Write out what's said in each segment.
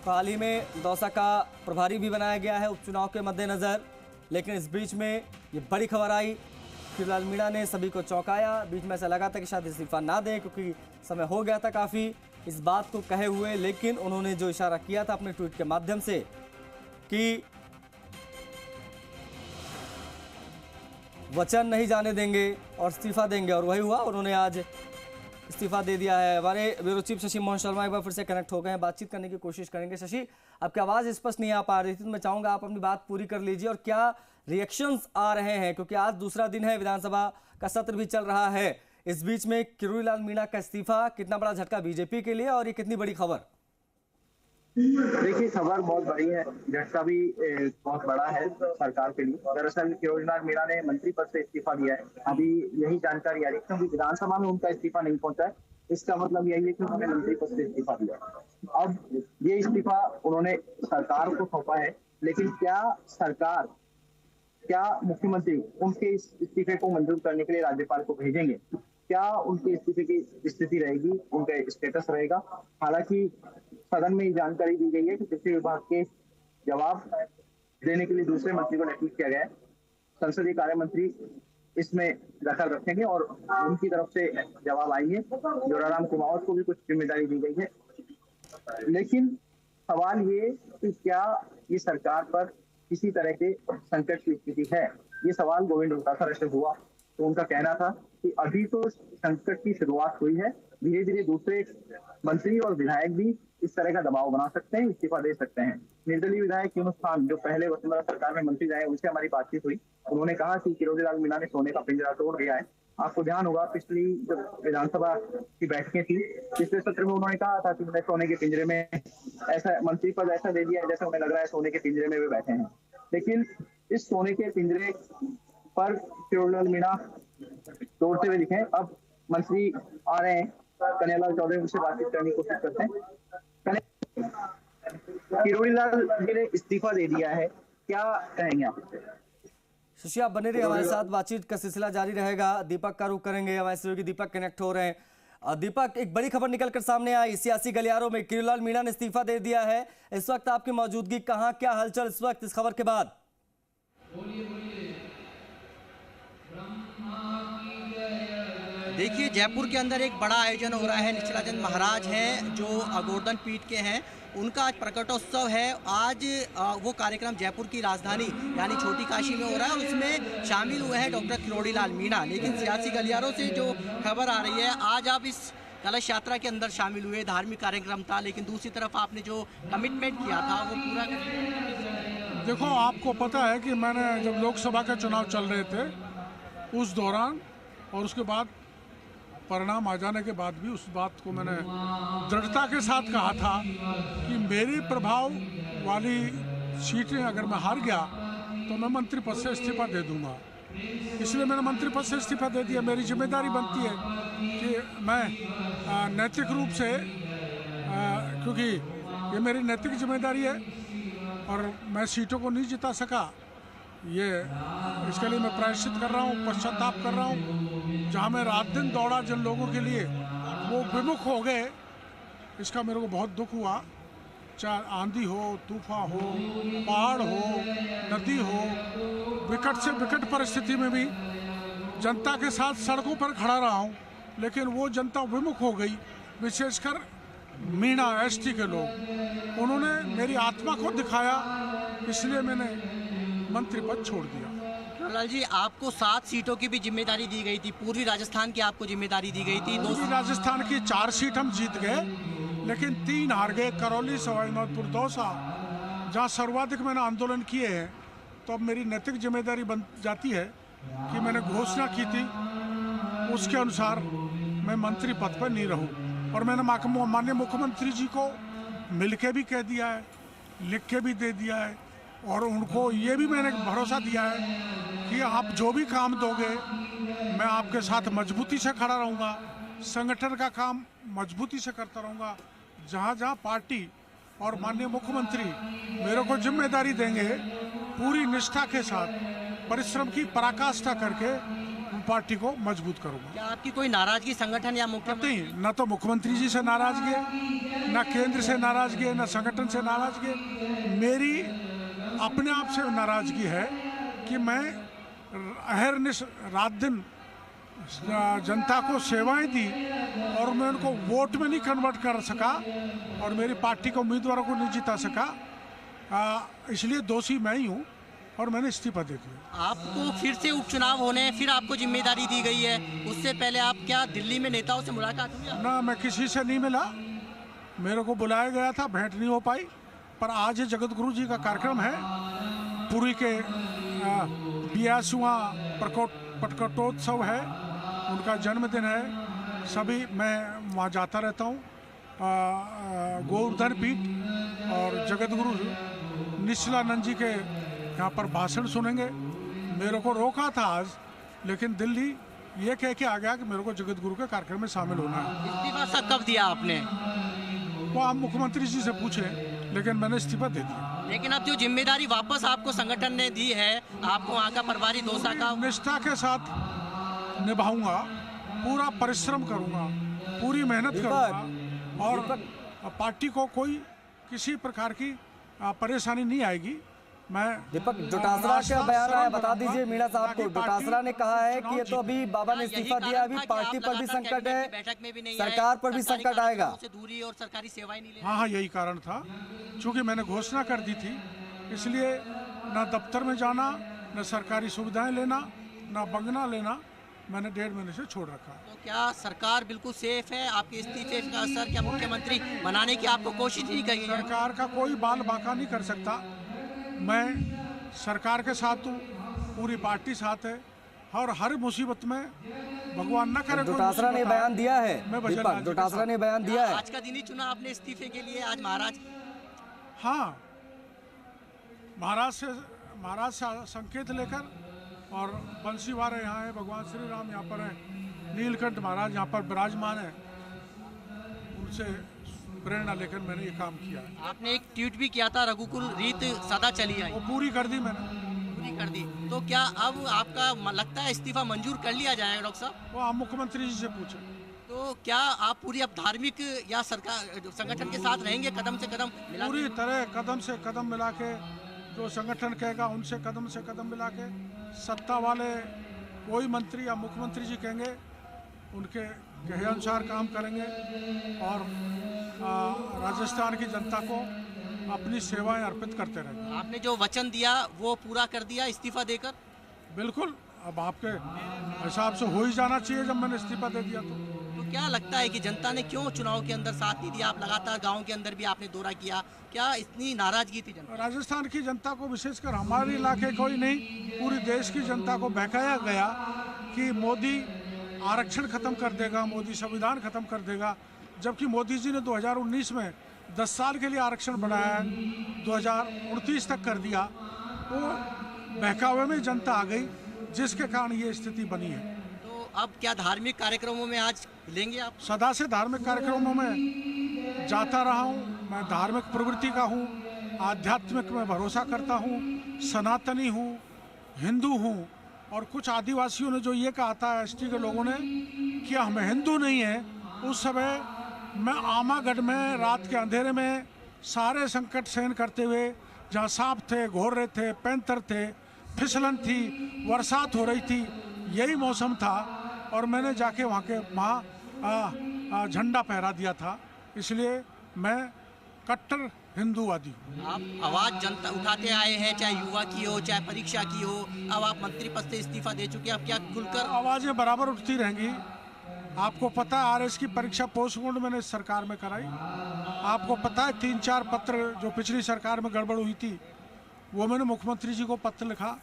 तो हाल ही में दौसा का प्रभारी भी बनाया गया है उपचुनाव के मद्देनजर। लेकिन इस बीच में ये बड़ी खबर आई, किरोड़ीलाल मीणा ने सभी को चौंकाया। बीच में ऐसा लगा था कि शायद इस्तीफा ना दें क्योंकि समय हो गया था काफ़ी इस बात को कहे हुए, लेकिन उन्होंने जो इशारा किया था अपने ट्वीट के माध्यम से कि वचन नहीं जाने देंगे और इस्तीफा देंगे, और वही हुआ। उन्होंने आज इस्तीफा दे दिया है। हमारे ब्यूरो चीफ शशि मोहन शर्मा एक बार फिर से कनेक्ट हो गए हैं, बातचीत करने की कोशिश करेंगे। शशि, आपकी आवाज़ स्पष्ट नहीं आ पा रही थी, तो मैं चाहूँगा आप अपनी बात पूरी कर लीजिए और क्या रिएक्शंस आ रहे हैं, क्योंकि आज दूसरा दिन है, विधानसभा का सत्र भी चल रहा है। इस बीच में किरोड़ीलाल मीणा का इस्तीफा कितना बड़ा झटका बीजेपी के लिए, और ये कितनी बड़ी खबर? देखिए, खबर बहुत बड़ी है, झटका भी बहुत बड़ा है सरकार के लिए। दरअसल किरोड़ीलाल मीणा ने मंत्री पद से इस्तीफा दिया है। अभी यही जानकारी आ रही है क्योंकि विधानसभा में उनका इस्तीफा नहीं पहुंचा है। इसका मतलब यही है कि उन्होंने मंत्री पद से इस्तीफा दिया। अब ये इस्तीफा उन्होंने सरकार को सौंपा है, लेकिन क्या मुख्यमंत्री उनके इस इस्तीफे को मंजूर करने के लिए राज्यपाल को भेजेंगे? क्या उनके इस्तीफे की स्थिति रहेगी, उनका स्टेटस रहेगा? हालांकि सदन में ये जानकारी दी गई है कि कृषि विभाग के जवाब देने के लिए दूसरे मंत्री को नियुक्त किया गया है। संसदीय कार्य मंत्री इसमें दखल रखेंगे और उनकी तरफ से जवाब आएंगे। जोराराम कुमावत को भी कुछ जिम्मेदारी दी गई है। लेकिन सवाल ये कि क्या ये सरकार पर किसी तरह के संकट की स्थिति है? ये सवाल गोविंद डोटासरा से हुआ तो उनका कहना था कि अभी तो संकट की शुरुआत हुई है, धीरे धीरे दूसरे मंत्री और विधायक भी इस तरह का दबाव बना सकते हैं, इस्तीफा दे सकते हैं। निर्दलीय विधायक यूनुस खान जो पहले वसुंधरा सरकार में मंत्री रहे, उनसे हमारी बातचीत हुई। उन्होंने कहा कि किरोड़ीलाल मीणा ने सोने का पिंजरा तोड़ दिया है। आपको ध्यान होगा, पिछली जब विधानसभा की बैठकें थी, पिछले सत्र में उन्होंने कहा था कि उन्हें सोने के पिंजरे में ऐसा मंत्री पद ऐसा दे दिया है जैसे उन्हें लग रहा है सोने के पिंजरे में वे बैठे हैं। लेकिन इस सोने के पिंजरे पर किरोड़ीलाल मीणा तोड़ते हुए दिखे। अब मंत्री आ रहे हैं, कन्हैयालाल चौधरी उनसे बातचीत करने की कोशिश करते हैं। किरोड़ीलाल जी ने इस्तीफा दे दिया है, क्या कहेंगे आप? शशि, आप बने रहिए हमारे साथ, बातचीत का सिलसिला जारी रहेगा। दीपक का रुख करेंगे, हमारे सहयोगी दीपक कनेक्ट हो रहे हैं। दीपक, एक बड़ी खबर निकलकर सामने आई, सियासी गलियारों में किरोड़ीलाल मीणा ने इस्तीफा दे दिया है। इस वक्त आपकी मौजूदगी कहां, क्या हलचल इस वक्त इस खबर के बाद? देखिए, जयपुर के अंदर एक बड़ा आयोजन हो रहा है। निश्चलाचंद महाराज हैं जो गोवर्धन पीठ के हैं, उनका आज प्रकटोत्सव है। आज वो कार्यक्रम जयपुर की राजधानी यानी छोटी काशी में हो रहा है और उसमें शामिल हुए हैं डॉक्टर किरोड़ीलाल मीणा। लेकिन सियासी गलियारों से जो खबर आ रही है, आज आप इस कलश यात्रा के अंदर शामिल हुए, धार्मिक कार्यक्रम था, लेकिन दूसरी तरफ आपने जो कमिटमेंट किया था वो पूरा कर... देखो, आपको पता है कि मैंने जब लोकसभा के चुनाव चल रहे थे उस दौरान और उसके बाद परिणाम आ जाने के बाद भी उस बात को मैंने दृढ़ता के साथ कहा था कि मेरी प्रभाव वाली सीटें अगर मैं हार गया तो मैं मंत्री पद से इस्तीफा दे दूंगा। इसलिए मैंने मंत्री पद से इस्तीफा दे दिया। मेरी जिम्मेदारी बनती है कि मैं नैतिक रूप से, क्योंकि ये मेरी नैतिक जिम्मेदारी है और मैं सीटों को नहीं जिता सका, ये इसके लिए मैं प्रायश्चित कर रहा हूँ, पश्चाताप कर रहा हूँ। जहाँ मैं रात दिन दौड़ा जिन लोगों के लिए, वो विमुख हो गए, इसका मेरे को बहुत दुख हुआ। चाहे आंधी हो, तूफान हो, पहाड़ हो, नदी हो, विकट से विकट परिस्थिति में भी जनता के साथ सड़कों पर खड़ा रहा हूँ, लेकिन वो जनता विमुख हो गई। विशेषकर मीणा एसटी के लोग, उन्होंने मेरी आत्मा को दिखाया, इसलिए मैंने मंत्री पद छोड़ दिया। किरोड़ीलाल जी, आपको 7 सीटों की भी जिम्मेदारी दी गई थी, पूर्वी राजस्थान की आपको जिम्मेदारी दी गई थी। पूर्वी राजस्थान की 4 सीट हम जीत गए, लेकिन 3 हार गए, करौली, सवाईमाधोपुर, दौसा, जहाँ सर्वाधिक मैंने आंदोलन किए हैं। तो अब मेरी नैतिक जिम्मेदारी बन जाती है कि मैंने घोषणा की थी उसके अनुसार मैं मंत्री पद पर नहीं रहूं। और मैंने माननीय मुख्यमंत्री जी को मिल के भी कह दिया है, लिख के भी दे दिया है, और उनको ये भी मैंने भरोसा दिया है कि आप जो भी काम दोगे मैं आपके साथ मजबूती से खड़ा रहूँगा, संगठन का काम मजबूती से करता रहूँगा। जहाँ जहाँ पार्टी और माननीय मुख्यमंत्री मेरे को जिम्मेदारी देंगे, पूरी निष्ठा के साथ परिश्रम की पराकाष्ठा करके पार्टी को मजबूत करूंगा। क्या आपकी कोई नाराजगी संगठन या मुख्यमंत्री? नहीं, न तो मुख्यमंत्री जी से नाराजगी है, न केंद्र से नाराजगी है, न संगठन से नाराजगी है। मेरी अपने आप से नाराजगी है कि मैं अहरनिश रात दिन जनता को सेवाएं दी और मैं उनको वोट में नहीं कन्वर्ट कर सका और मेरी पार्टी के उम्मीदवारों को नहीं जिता सका, इसलिए दोषी मैं ही हूँ और मैंने इस्तीफा दे दिया। आपको फिर से उपचुनाव होने हैं, फिर आपको जिम्मेदारी दी गई है, उससे पहले आप क्या दिल्ली में नेताओं से मुलाकात हुई? ना, मैं किसी से नहीं मिला, मेरे को बुलाया गया था, भेंट नहीं हो पाई। पर आज जगत गुरु जी का कार्यक्रम है, पुरी के 82वां प्रकटोत्सव है, उनका जन्मदिन है। सभी मैं वहाँ जाता रहता हूँ। गोवर्धन पीठ और जगत गुरु निश्चलानंद जी के यहाँ पर भाषण सुनेंगे। मेरे को रोका था आज, लेकिन दिल्ली ये कह के आ गया कि मेरे को जगत गुरु के कार्यक्रम में शामिल होना है। इस्तीफा सा कब दिया आपने? वो आप मुख्यमंत्री जी से पूछें, लेकिन मैंने इस्तीफा दे दिया। लेकिन अब जो जिम्मेदारी वापस आपको संगठन ने दी है, आपको वहाँ का प्रभारी दौसा का, निष्ठा के साथ निभाऊंगा, पूरा परिश्रम करूंगा, पूरी मेहनत करूंगा और पार्टी को कोई किसी प्रकार की परेशानी नहीं आएगी। मैं दीपक डोटासरा का बयान आया, बता दीजिए मीणा साहब को। डोटासरा ने कहा है कि ये तो अभी बाबा ने इस्तीफा दिया, अभी पार्टी पर भी संकट है, सरकार पर भी संकट आएगा। दूरी और सरकारी सेवाएं नहीं ले। हाँ, यही कारण था, चूंकि मैंने घोषणा कर दी थी, इसलिए न दफ्तर में जाना, न सरकारी सुविधाएं लेना, न बंगना लेना, मैंने 1.5 महीने से छोड़ रखा। तो क्या सरकार बिल्कुल सेफ है? आपके इस्तीफे का असर क्या मुख्यमंत्री बनाने की आपको कोशिश नहीं करी? सरकार का कोई बाल बांका नहीं कर सकता। मैं सरकार के साथ हूँ, पूरी पार्टी साथ है और हर मुसीबत में भगवान न करे। डोटासरा ने बयान दिया है, दीपक डोटासरा ने बयान दिया है। आज का दिन ही चुना आपने इस्तीफे के लिए, आज महाराज? हाँ, महाराज से संकेत लेकर, और बंसीवार यहाँ है, भगवान श्री राम यहाँ पर हैं, नीलकंठ महाराज यहाँ पर विराजमान है, उनसे प्रेरणा लेकर मैंने ये काम किया है। आपने एक ट्वीट भी किया था, रघुकुल रीत सदा चली आई, वो पूरी कर दी मैंने। पूरी कर दी। तो क्या अब आपका लगता है इस्तीफा मंजूर कर लिया जाएगा डॉक्टर साहब? वो आप मुख्यमंत्री जी से पूछे। तो क्या आप पूरी अब धार्मिक या सरकार संगठन के साथ रहेंगे, कदम से कदम मिला? पूरी तरह कदम से कदम मिला के, जो संगठन कहेगा उनसे कदम मिला के, सत्ता वाले कोई मंत्री या मुख्यमंत्री जी कहेंगे उनके कहे अनुसार काम करेंगे और राजस्थान की जनता को अपनी सेवाएं अर्पित करते रहेंगे। आपने जो वचन दिया वो पूरा कर दिया इस्तीफा देकर? बिल्कुल, अब आपके हिसाब से हो ही जाना चाहिए जब मैंने इस्तीफा दे दिया। तो क्या लगता है कि जनता ने क्यों चुनाव के अंदर साथ नहीं दिया? आप लगातार गाँव के अंदर भी आपने दौरा किया, क्या इतनी नाराजगी थी जनता? राजस्थान की जनता को, विशेषकर हमारे इलाके को ही नहीं, पूरी देश की जनता को बहकाया गया कि मोदी आरक्षण खत्म कर देगा, मोदी संविधान खत्म कर देगा, जबकि मोदी जी ने 2019 में 10 साल के लिए आरक्षण बढ़ाया है, 2029 तक कर दिया। वो बहकावे में जनता आ गई, जिसके कारण ये स्थिति बनी है। तो अब क्या धार्मिक कार्यक्रमों में आज लेंगे आप? सदा से धार्मिक कार्यक्रमों में जाता रहा हूँ, मैं धार्मिक प्रवृत्ति का हूँ, आध्यात्मिक में भरोसा करता हूँ, सनातनी हूँ, हिंदू हूँ। और कुछ आदिवासियों ने जो ये कहा था, एसटी के लोगों ने, कि हम हिंदू नहीं हैं, उस समय मैं आमागढ़ में रात के अंधेरे में सारे संकट सहन करते हुए, जहाँ सांप थे, घोड़े थे, पैंतर थे, फिसलन थी, बरसात हो रही थी, यही मौसम था, और मैंने जाके वहाँ झंडा फहरा दिया था। इसलिए मैं कट्टर हिंदूवादी हूँ। आप आवाज़ जनता उठाते आए हैं, चाहे युवा की हो, चाहे परीक्षा की हो, अब आप मंत्री पद से इस्तीफा दे चुके हैं, अब क्या खुलकर? आवाज़ें बराबर उठती रहेंगी। आपको पता है, आरएस की परीक्षा पोस्टपोन्ड मैंने सरकार में कराई। आपको पता है 3-4 पत्र जो पिछली सरकार में गड़बड़ हुई थी, वो मैंने मुख्यमंत्री जी को पत्र लिखा,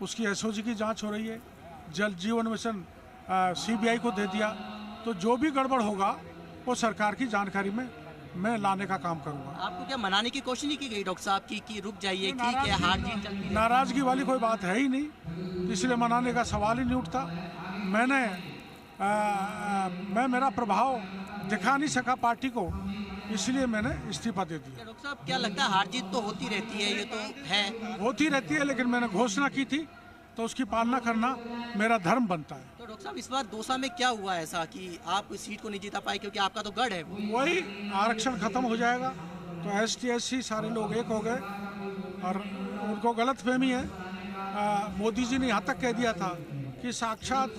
उसकी एसओजी की जांच हो रही है, जल जीवन मिशन सीबीआई को दे दिया। तो जो भी गड़बड़ होगा वो सरकार की जानकारी में मैं लाने का काम करूंगा। आपको क्या मनाने की कोशिश नहीं की गई डॉक्टर साहब की कि रुक जाइए, ठीक है, हार जीत चलती है? नाराजगी वाली कोई बात है ही नहीं, इसलिए मनाने का सवाल ही नहीं उठता। मैं मेरा प्रभाव दिखा नहीं सका पार्टी को, इसलिए मैंने इस्तीफा दे दिया। डॉक्टर साहब क्या लगता है, हार जीत तो होती रहती है, ये तो है, होती रहती है, लेकिन मैंने घोषणा की थी तो उसकी पालना करना मेरा धर्म बनता है। तो डॉक्टर साहब इस बार दौसा में क्या हुआ ऐसा कि आप इस सीट को नहीं जीता पाए, क्योंकि आपका तो गढ़ है वो। वही आरक्षण खत्म हो जाएगा तो ST SC सारे लोग एक हो गए और उनको गलतफहमी है। मोदी जी ने यहाँ तक कह दिया था कि साक्षात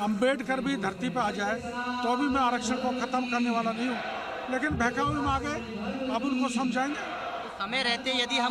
अंबेडकर भी धरती पर आ जाए तो भी मैं आरक्षण को खत्म करने वाला नहीं हूँ, लेकिन बहकावे में आ गए। अब उनको समझाएंगे। तो समय रहते यदि हम